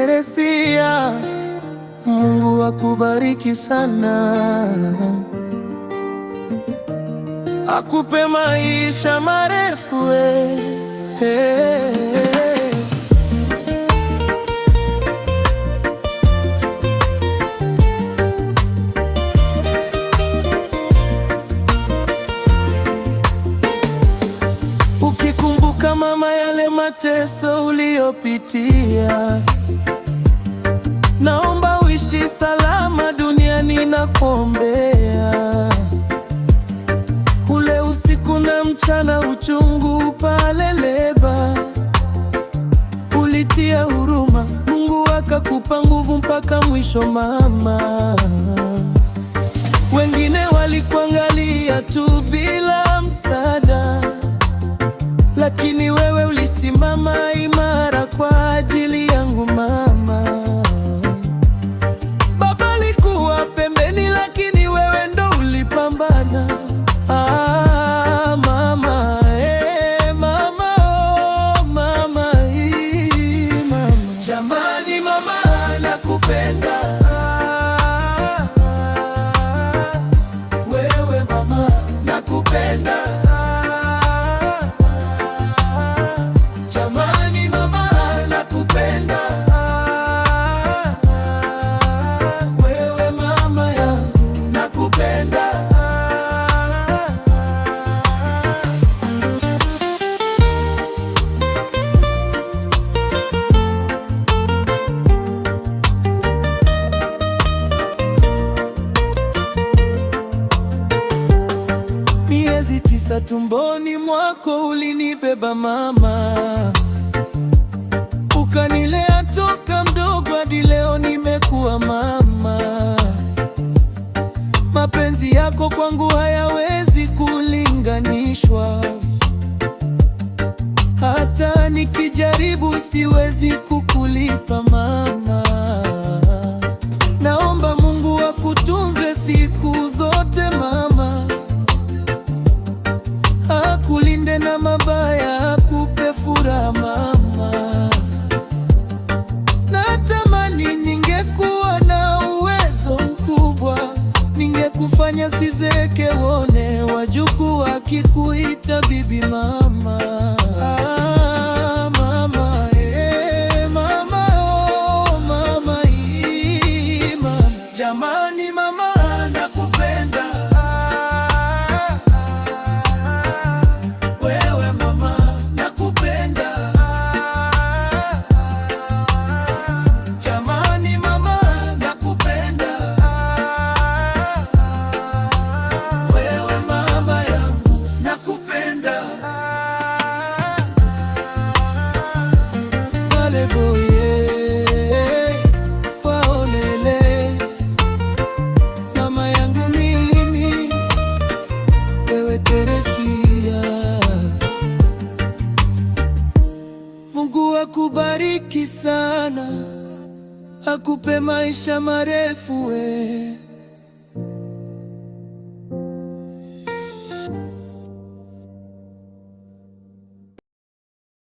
Teresia, Mungu akubariki sana, akupe maisha marefu Ukikumbuka mama, yale mateso uliyopitia, naomba uishi salama duniani na kuombea. Ule usiku na mchana uchungu pale Leba, ulitia huruma, Mungu akakupa nguvu mpaka mwisho mama. Wengine walikuangalia tu bila msaada, lakini wewe ulisimama imara kwa ajili yangu mama. Baba alikuwa pembeni, lakini wewe ndo ulipambana. Mama, mama, oh, mama, mama. Jamani mama, nakupenda. Wewe mama, nakupenda. Jamani mama, nakupenda. Wewe mama yangu, nakupenda. Miezi 9 tumboni mwako ulinibeba mama, ukanilea toka mdogo hadi leo nimekuwa mama. Mapenzi yako kwangu hayawezi kulinganishwa, hata nikijaribu siwezi kukulipa mama. Naomba Mungu akutunze siku zote mama, akulinde na mabaya, akupe furaha mama. Natamani ningekuwa na uwezo mkubwa, ningekufanya sizeke, wone wajukuu wakikuita bibi mama. Mama, mama, oh, mama, mama. Jamani mama, nakupenda. Wewe mama, nakupenda. Jamani mama, nakupenda. Wewe mama yangu, nakupenda. Vale boye, waolele, mama yangu mimi, wewe Teresia. Mungu akubariki sana, akupe maisha marefu